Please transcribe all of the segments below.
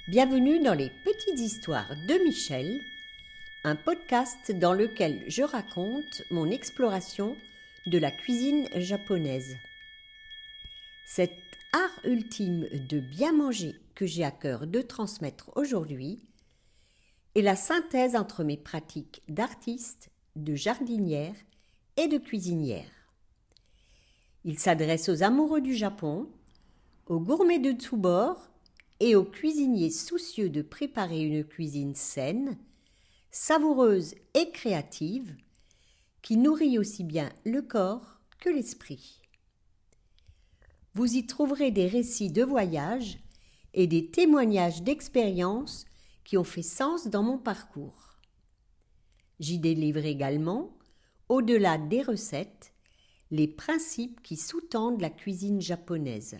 Bienvenue dans les Petites Histoires de Michel, un podcast dans lequel je raconte mon exploration de la cuisine japonaise. Cet art ultime de bien manger que j'ai à cœur de transmettre aujourd'hui est la synthèse entre mes pratiques d'artiste, de jardinière et de cuisinière. Il s'adresse aux amoureux du Japon, aux gourmets de tous bords et aux cuisiniers soucieux de préparer une cuisine saine, savoureuse et créative, qui nourrit aussi bien le corps que l'esprit. Vous y trouverez des récits de voyage et des témoignages d'expériences qui ont fait sens dans mon parcours. J'y délivre également, au-delà des recettes, les principes qui sous-tendent la cuisine japonaise.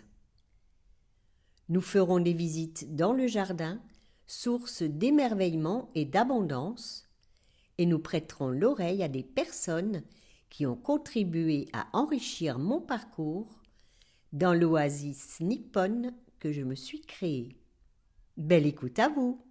Nous ferons des visites dans le jardin, source d'émerveillement et d'abondance, et nous prêterons l'oreille à des personnes qui ont contribué à enrichir mon parcours dans l'oasis nippone que je me suis créée. Belle écoute à vous!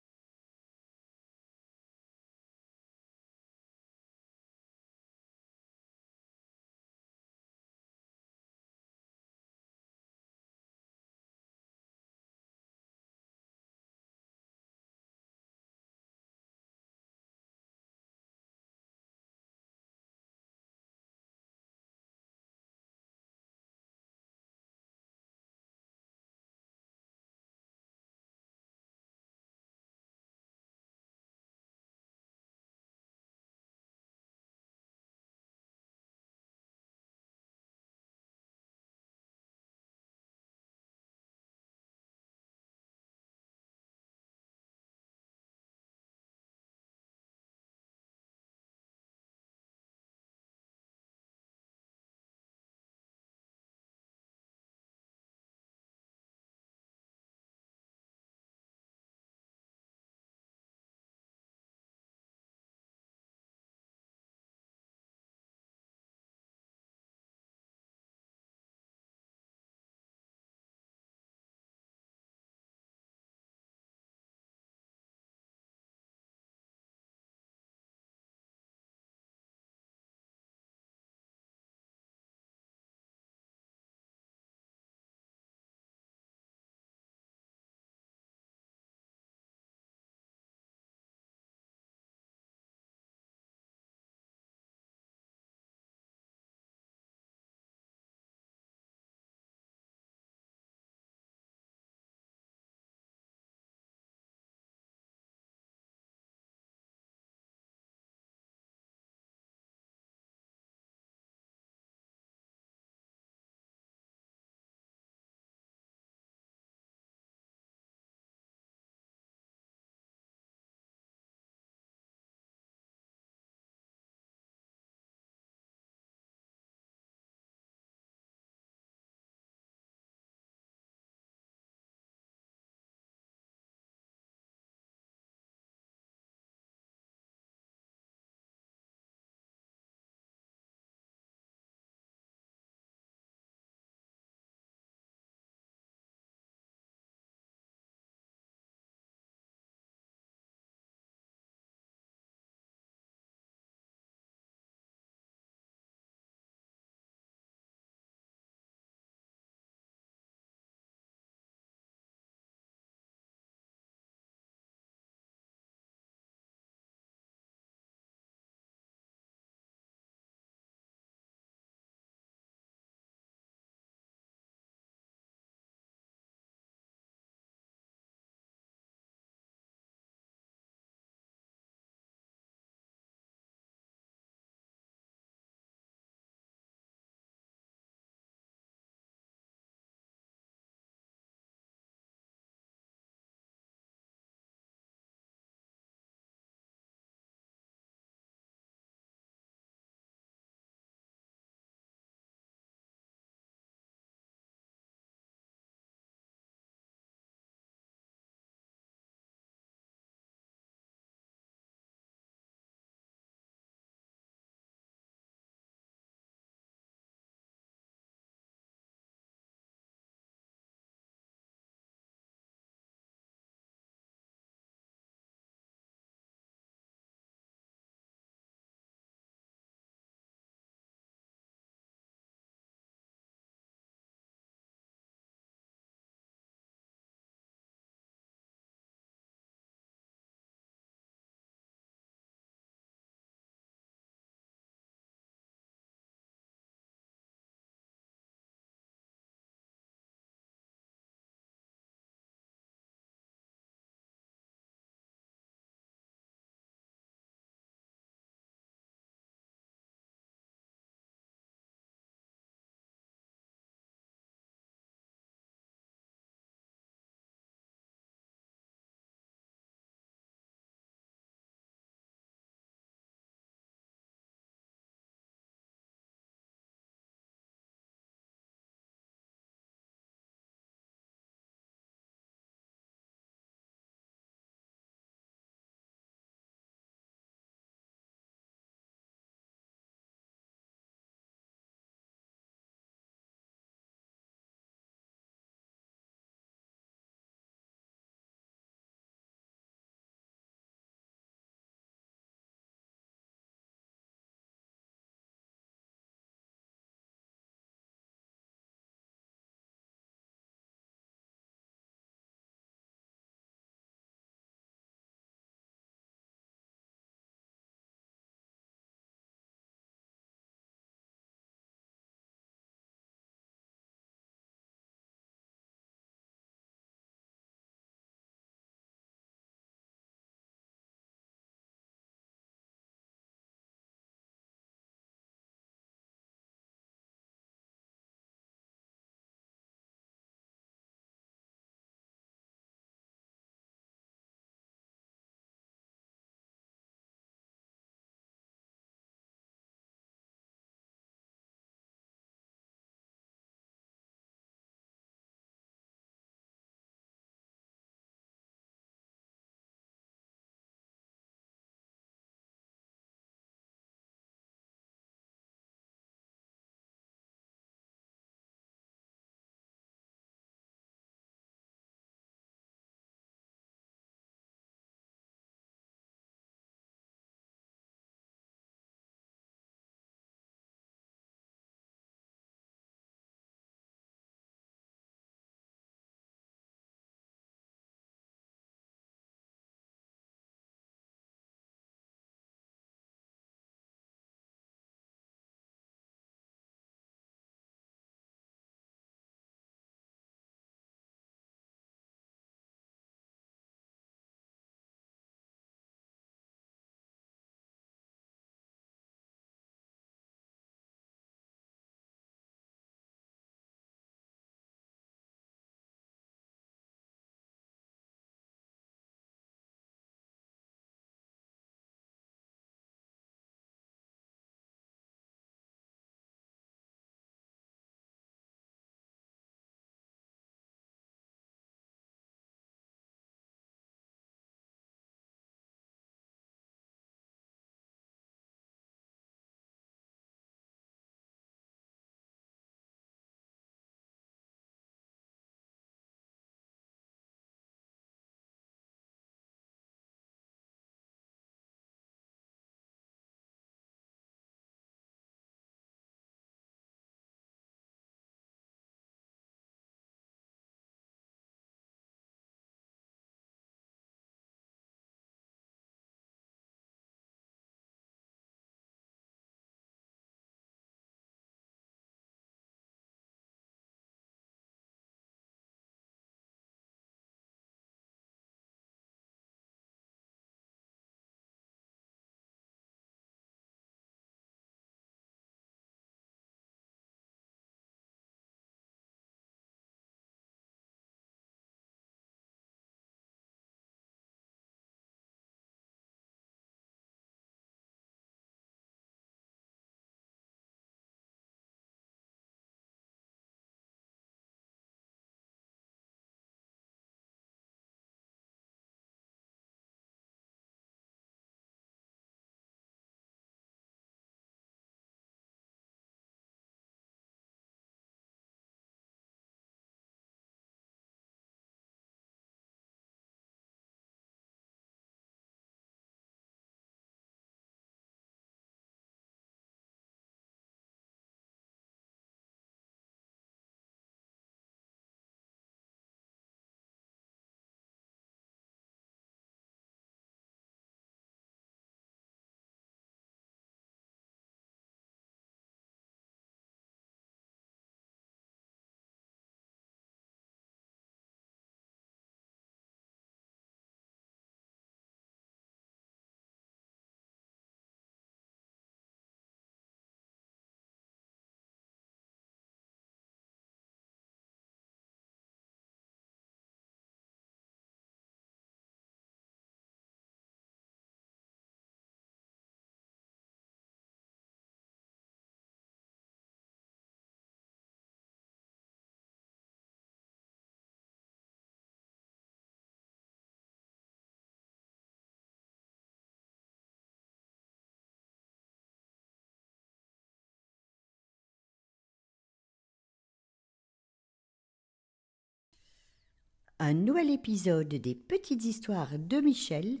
Un nouvel épisode des Petites Histoires de Michel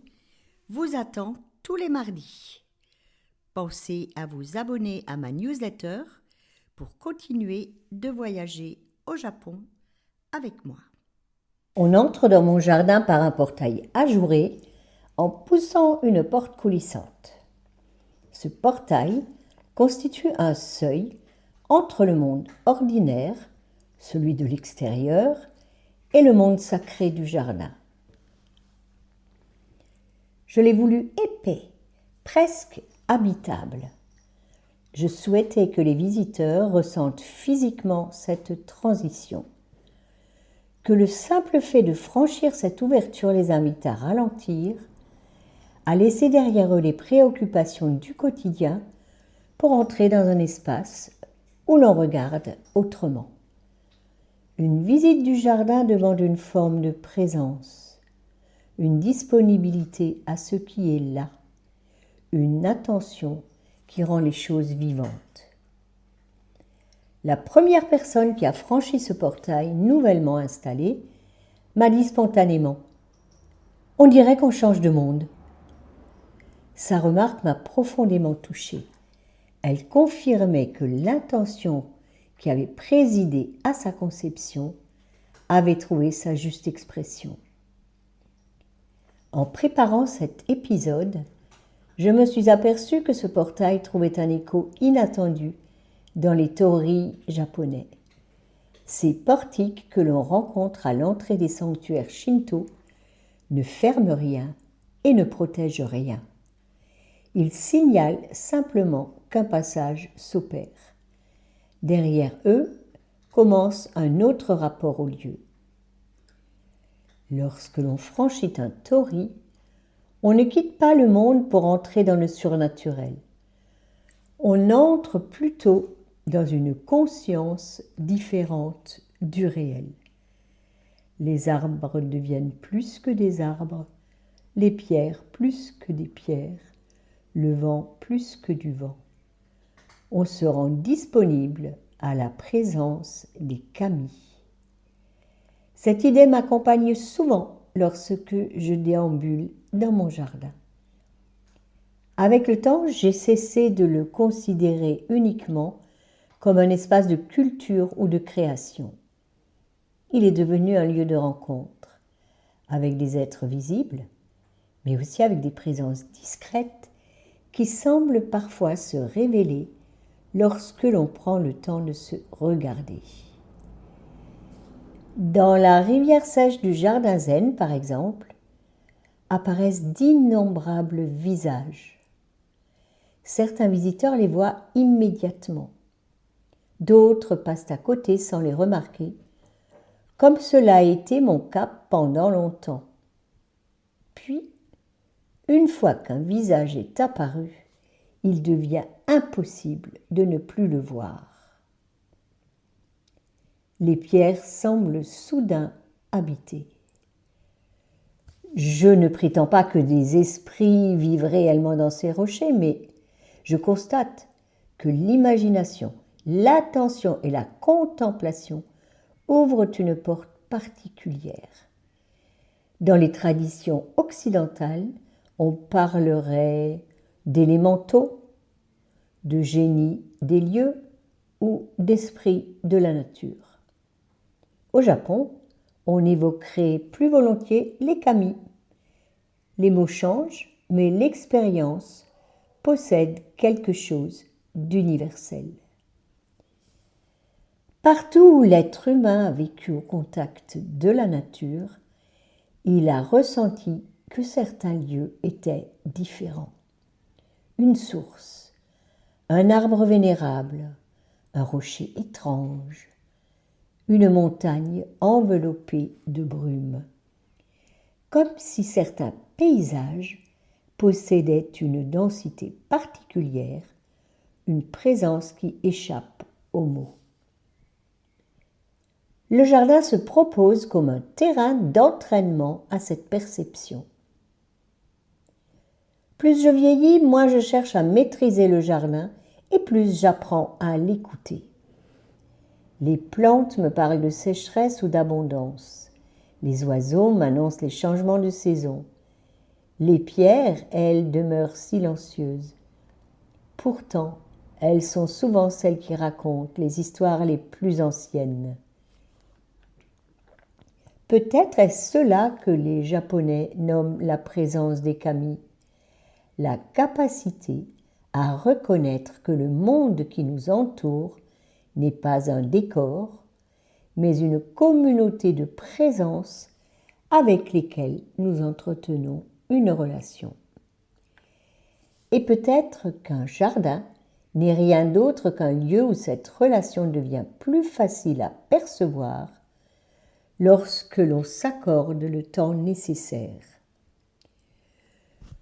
vous attend tous les mardis. Pensez à vous abonner à ma newsletter pour continuer de voyager au Japon avec moi. On entre dans mon jardin par un portail ajouré en poussant une porte coulissante. Ce portail constitue un seuil entre le monde ordinaire, celui de l'extérieur, et le monde sacré du jardin. Je l'ai voulu épais, presque habitable. Je souhaitais que les visiteurs ressentent physiquement cette transition, que le simple fait de franchir cette ouverture les invite à ralentir, à laisser derrière eux les préoccupations du quotidien pour entrer dans un espace où l'on regarde autrement. Une visite du jardin demande une forme de présence, une disponibilité à ce qui est là, une attention qui rend les choses vivantes. La première personne qui a franchi ce portail nouvellement installé m'a dit spontanément « On dirait qu'on change de monde ». Sa remarque m'a profondément touchée. Elle confirmait que l'intention qui avait présidé à sa conception avait trouvé sa juste expression. En préparant cet épisode, je me suis aperçue que ce portail trouvait un écho inattendu dans les torii japonais. Ces portiques que l'on rencontre à l'entrée des sanctuaires shinto ne ferment rien et ne protègent rien. Ils signalent simplement qu'un passage s'opère. Derrière eux commence un autre rapport au lieu. Lorsque l'on franchit un torii, on ne quitte pas le monde pour entrer dans le surnaturel. On entre plutôt dans une conscience différente du réel. Les arbres deviennent plus que des arbres, les pierres plus que des pierres, le vent plus que du vent. On se rend disponible à la présence des kami. Cette idée m'accompagne souvent lorsque je déambule dans mon jardin. Avec le temps, j'ai cessé de le considérer uniquement comme un espace de culture ou de création. Il est devenu un lieu de rencontre, avec des êtres visibles, mais aussi avec des présences discrètes qui semblent parfois se révéler lorsque l'on prend le temps de se regarder. Dans la rivière sèche du jardin zen, par exemple, apparaissent d'innombrables visages. Certains visiteurs les voient immédiatement. D'autres passent à côté sans les remarquer, comme cela a été mon cas pendant longtemps. Puis, une fois qu'un visage est apparu, il devient impossible de ne plus le voir. Les pierres semblent soudain habitées. Je ne prétends pas que des esprits vivent réellement dans ces rochers, mais je constate que l'imagination, l'attention et la contemplation ouvrent une porte particulière. Dans les traditions occidentales, on parlerait d'élémentaux, de génie des lieux ou d'esprit de la nature. Au Japon, on évoquerait plus volontiers les kami. Les mots changent, mais l'expérience possède quelque chose d'universel. Partout où l'être humain a vécu au contact de la nature, il a ressenti que certains lieux étaient différents. Une source, un arbre vénérable, un rocher étrange, une montagne enveloppée de brume. Comme si certains paysages possédaient une densité particulière, une présence qui échappe aux mots. Le jardin se propose comme un terrain d'entraînement à cette perception. Plus je vieillis, moins je cherche à maîtriser le jardin et plus j'apprends à l'écouter. Les plantes me parlent de sécheresse ou d'abondance. Les oiseaux m'annoncent les changements de saison. Les pierres, elles, demeurent silencieuses. Pourtant, elles sont souvent celles qui racontent les histoires les plus anciennes. Peut-être est-ce cela que les Japonais nomment la présence des kami, la capacité à reconnaître que le monde qui nous entoure n'est pas un décor, mais une communauté de présences avec lesquelles nous entretenons une relation. Et peut-être qu'un jardin n'est rien d'autre qu'un lieu où cette relation devient plus facile à percevoir lorsque l'on s'accorde le temps nécessaire.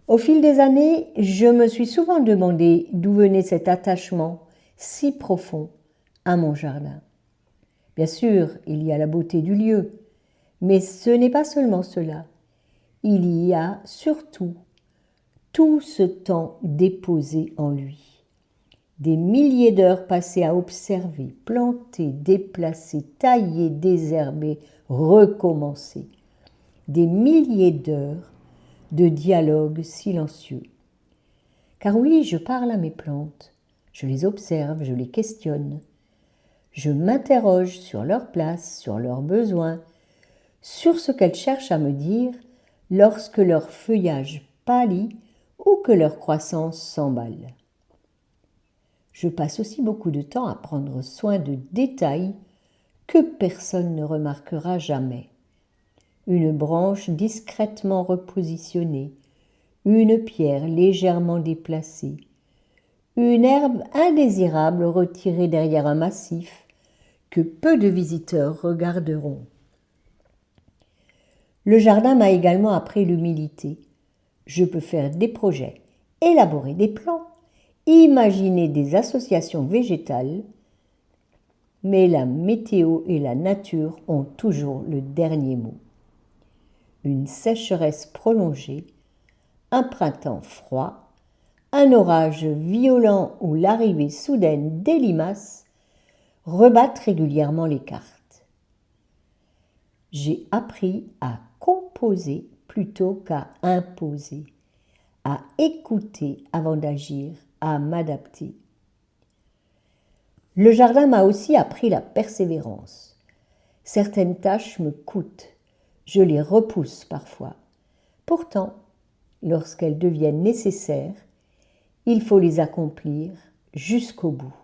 Au fil des années, je me suis souvent demandé d'où venait cet attachement si profond à mon jardin. Bien sûr, il y a la beauté du lieu, mais ce n'est pas seulement cela. Il y a surtout tout ce temps déposé en lui. Des milliers d'heures passées à observer, planter, déplacer, tailler, désherber, recommencer. Des milliers d'heures de dialogue silencieux. Car oui, je parle à mes plantes, je les observe, je les questionne. Je m'interroge sur leur place, sur leurs besoins, sur ce qu'elles cherchent à me dire lorsque leur feuillage pâlit ou que leur croissance s'emballe. Je passe aussi beaucoup de temps à prendre soin de détails que personne ne remarquera jamais. Une branche discrètement repositionnée, une pierre légèrement déplacée, une herbe indésirable retirée derrière un massif que peu de visiteurs regarderont. Le jardin m'a également appris l'humilité. Je peux faire des projets, élaborer des plans, imaginer des associations végétales, mais la météo et la nature ont toujours le dernier mot. Une sécheresse prolongée, un printemps froid, un orage violent ou l'arrivée soudaine des limaces rebattent régulièrement les cartes. J'ai appris à composer plutôt qu'à imposer, à écouter avant d'agir, à m'adapter. Le jardin m'a aussi appris la persévérance. Certaines tâches me coûtent, je les repousse parfois. Pourtant, lorsqu'elles deviennent nécessaires, il faut les accomplir jusqu'au bout.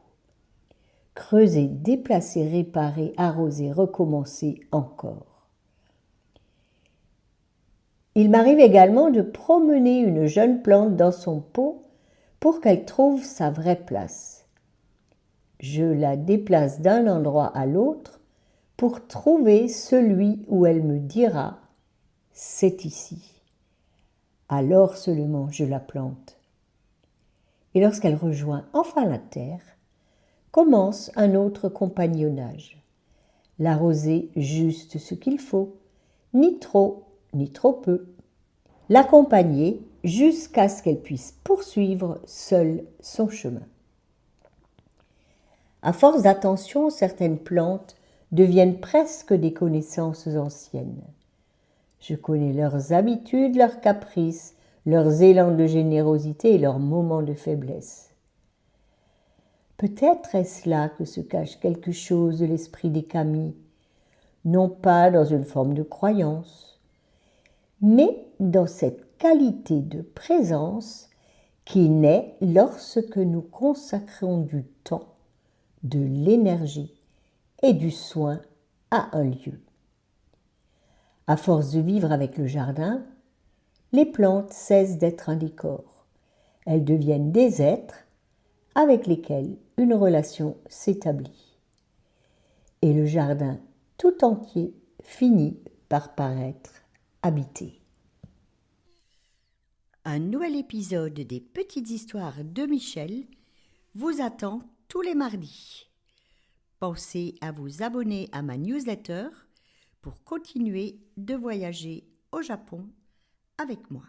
Creuser, déplacer, réparer, arroser, recommencer encore. Il m'arrive également de promener une jeune plante dans son pot pour qu'elle trouve sa vraie place. Je la déplace d'un endroit à l'autre pour trouver celui où elle me dira « c'est ici ». Alors seulement je la plante. Et lorsqu'elle rejoint enfin la terre, commence un autre compagnonnage. L'arroser juste ce qu'il faut, ni trop, ni trop peu. L'accompagner jusqu'à ce qu'elle puisse poursuivre seule son chemin. À force d'attention, certaines plantes deviennent presque des connaissances anciennes. Je connais leurs habitudes, leurs caprices, leurs élans de générosité et leurs moments de faiblesse. Peut-être est-ce là que se cache quelque chose de l'esprit des kami, non pas dans une forme de croyance, mais dans cette qualité de présence qui naît lorsque nous consacrons du temps, de l'énergie et du soin à un lieu. À force de vivre avec le jardin, les plantes cessent d'être un décor. Elles deviennent des êtres avec lesquels une relation s'établit. Et le jardin tout entier finit par paraître habité. Un nouvel épisode des Petites Histoires de Michel vous attend tous les mardis. Pensez à vous abonner à ma newsletter pour continuer de voyager au Japon avec moi.